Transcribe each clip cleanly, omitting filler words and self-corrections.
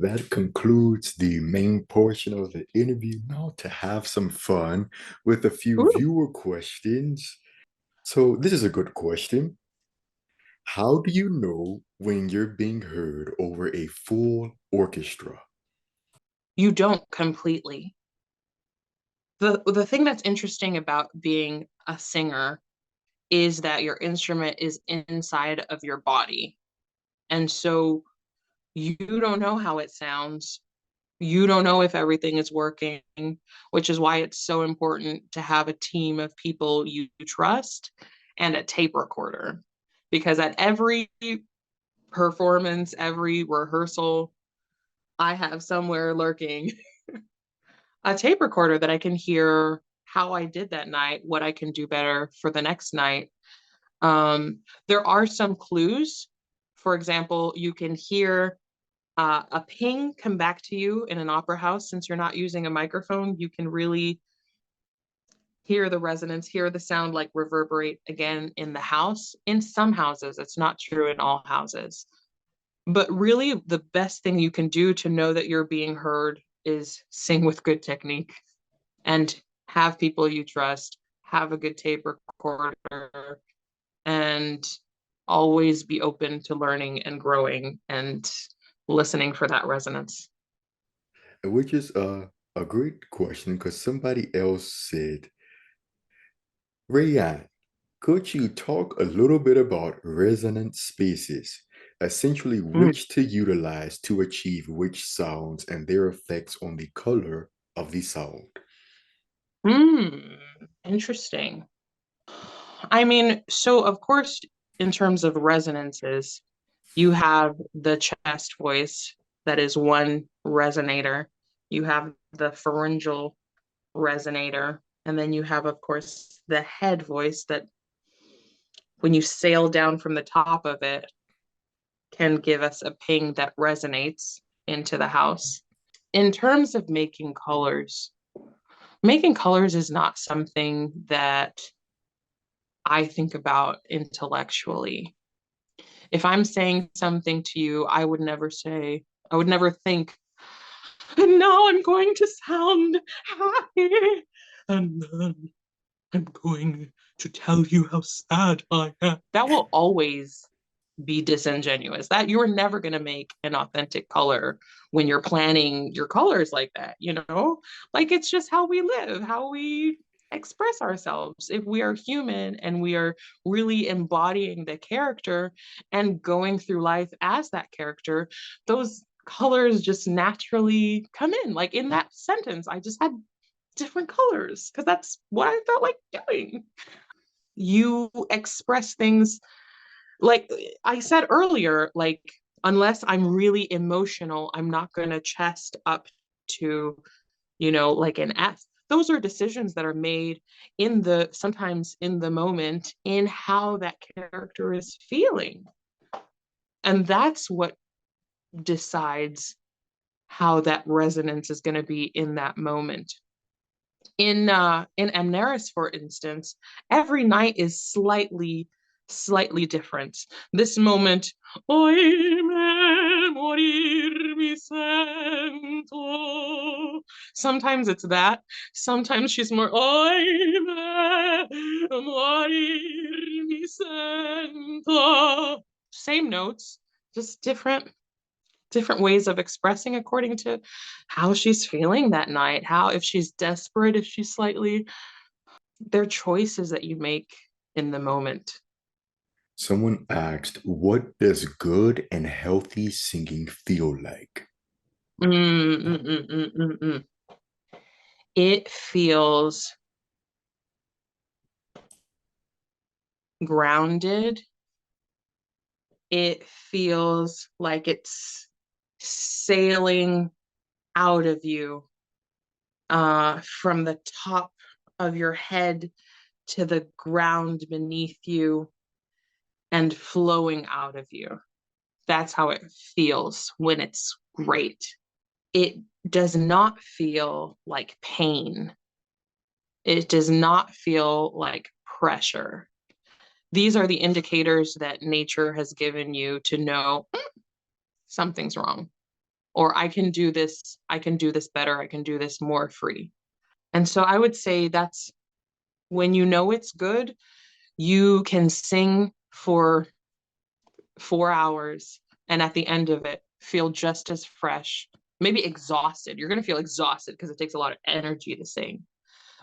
That concludes the main portion of the interview. Now, to have some fun with a few Ooh, viewer questions. So, this is a good question. How do you know when you're being heard over a full orchestra? you don't completely. The thing that's interesting about being a singer is that your instrument is inside of your body. And so you don't know how it sounds. You don't know if everything is working, which is why it's so important to have a team of people you trust and a tape recorder. Because at every performance, every rehearsal, I have somewhere lurking a tape recorder that I can hear how I did that night, what I can do better for the next night. There are some clues. For example, you can hear a ping come back to you in an opera house. Since you're not using a microphone, you can really hear the resonance, hear the sound like reverberate again in the house. In some houses, it's not true in all houses. But really, the best thing you can do to know that you're being heard is sing with good technique and have people you trust, have a good tape recorder, and always be open to learning and growing and listening for that resonance. Which is a great question because somebody else said, Rayan, could you talk a little bit about resonant spaces, essentially Mm. which to utilize to achieve which sounds and their effects on the color of the sound? Mm. Interesting. I mean, so of course, in terms of resonances, you have the chest voice that is one resonator. You have the pharyngeal resonator. And then you have, of course, the head voice that when you sail down from the top of it can give us a ping that resonates into the house. In terms of making colors is not something that I think about intellectually. If I'm saying something to you, I would never think, and now I'm going to sound happy. And then I'm going to tell you how sad I am. That will always be disingenuous. That you're never going to make an authentic color when you're planning your colors like that, you know? Like it's just how we live, how we express ourselves. If we are human and we are really embodying the character and going through life as that character, those colors just naturally come in. Like in that sentence, I just had different colors because that's what I felt like doing. You express things like I said earlier, like unless I'm really emotional, I'm not going to chest up to, like an F. Those are decisions that are made sometimes in the moment in how that character is feeling. And that's what decides how that resonance is going to be in that moment. In Amneris, for instance, every night is slightly different. This moment, Oi me morir mi sento. Sometimes it's that. Sometimes she's more Oi me morir mi sento. Same notes, just different ways of expressing according to how she's feeling that night, how if she's desperate, if she's slightly, they're choices that you make in the moment. Someone asked, what does good and healthy singing feel like? Mm, mm, mm, mm, mm, mm. It feels grounded. It feels like it's sailing out of you, from the top of your head to the ground beneath you and flowing out of you. That's how it feels when it's great. It does not feel like pain. It does not feel like pressure. These are the indicators that nature has given you to know something's wrong. or I can do this better, I can do this more free. And so I would say that's when you know it's good, you can sing for 4 hours and at the end of it feel just as fresh, maybe exhausted. You're going to feel exhausted because it takes a lot of energy to sing,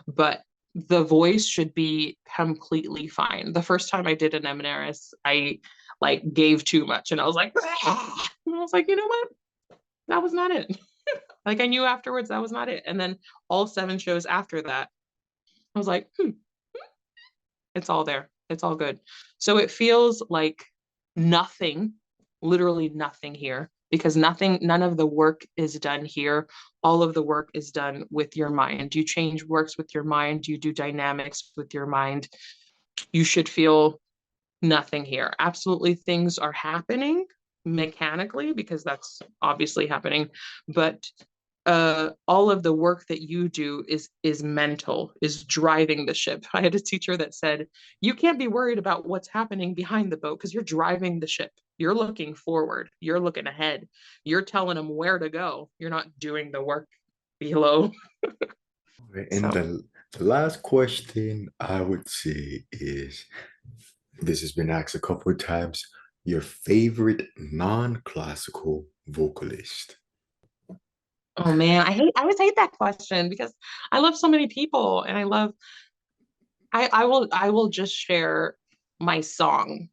but the voice should be completely fine. The first time I did an Emineris, I like gave too much and I was like, ah! And I was like, you know what? That was not it. Like I knew afterwards that was not it. And then all 7 shows after that, I was like, it's all there. It's all good. So it feels like nothing, literally nothing here, because none of the work is done here. All of the work is done with your mind. You change works with your mind, you do dynamics with your mind. You should feel nothing here. Absolutely, things are happening mechanically because that's obviously happening, but all of the work that you do is mental, is driving the ship. I had a teacher that said, you can't be worried about what's happening behind the boat because you're driving the ship. You're looking forward. You're looking ahead. You're telling them where to go. You're not doing the work below. And So, the last question I would say is this has been asked a couple of times, your favorite non-classical vocalist. oh man, I always hate that question because I love so many people and I will just share my song.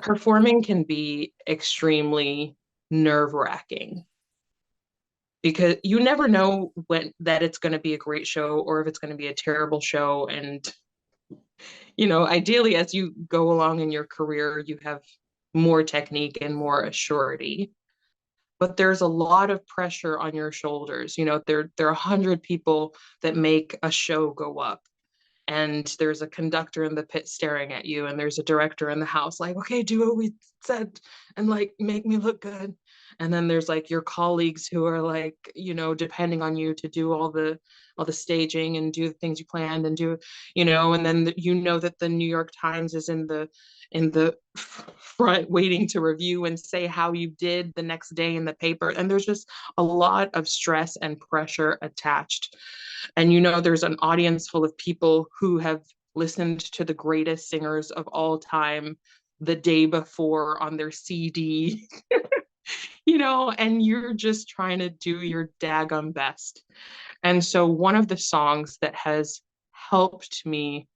Performing can be extremely nerve-wracking because you never know when that it's going to be a great show or if it's going to be a terrible show. And ideally as you go along in your career you have more technique and more assurity, but there's a lot of pressure on your shoulders. There are 100 people that make a show go up, and there's a conductor in the pit staring at you, and there's a director in the house like, okay, do what we said and like make me look good. And then there's like your colleagues who are like, depending on you to do all the staging and do the things you planned and do, and then that the New York Times is in the front waiting to review and say how you did the next day in the paper. And there's just a lot of stress and pressure attached. And there's an audience full of people who have listened to the greatest singers of all time the day before on their CD, and you're just trying to do your daggum best. And so one of the songs that has helped me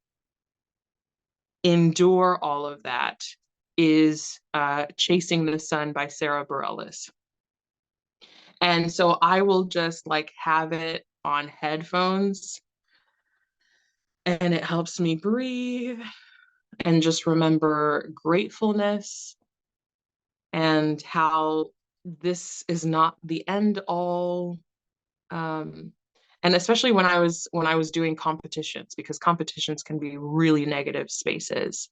endure all of that is Chasing the Sun by Sarah Bareilles. And so I will just like have it on headphones and it helps me breathe and just remember gratefulness and how this is not the end all. And especially when I was doing competitions, because competitions can be really negative spaces,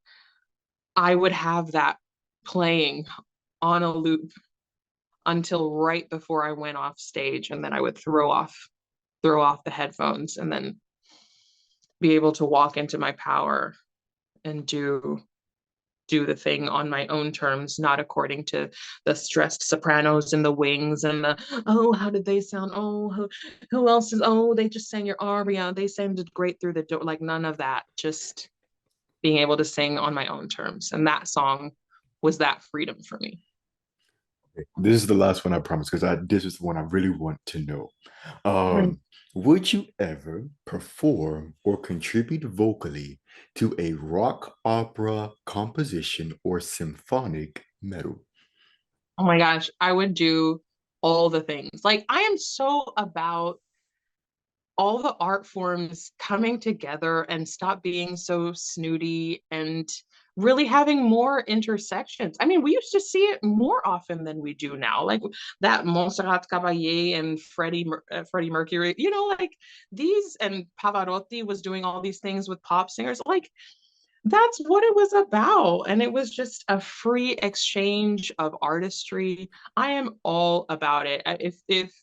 I would have that playing on a loop until right before I went off stage, and then I would throw off the headphones and then be able to walk into my power and do the thing on my own terms, not according to the stressed sopranos in the wings and oh, how did they sound? Oh, who else is, oh, they just sang your aria. They sounded great through the door. Like none of that, just being able to sing on my own terms. And that song was that freedom for me. This is the last one I promise because this is the one I really want to know. Mm. Um, would you ever perform or contribute vocally to a rock opera composition or symphonic metal? Oh my gosh, I would do all the things. Like I am so about all the art forms coming together and stop being so snooty and really having more intersections. I mean, we used to see it more often than we do now, like that Montserrat Caballé and Freddie Mercury, like these, and Pavarotti was doing all these things with pop singers. Like that's what it was about. And it was just a free exchange of artistry. I am all about it. If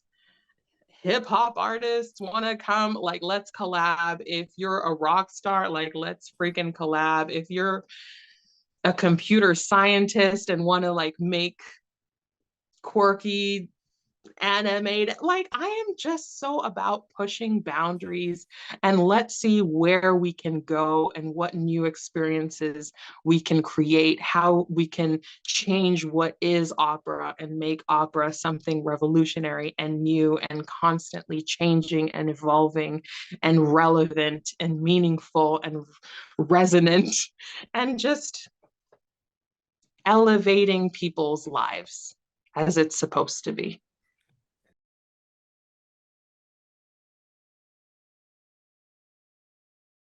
hip hop artists want to come, like let's collab. If you're a rock star, like let's freaking collab. If you're a computer scientist and want to like make quirky animated. Like, I am just so about pushing boundaries, and let's see where we can go and what new experiences we can create, how we can change what is opera and make opera something revolutionary and new and constantly changing and evolving and relevant and meaningful and resonant and just elevating people's lives as it's supposed to be.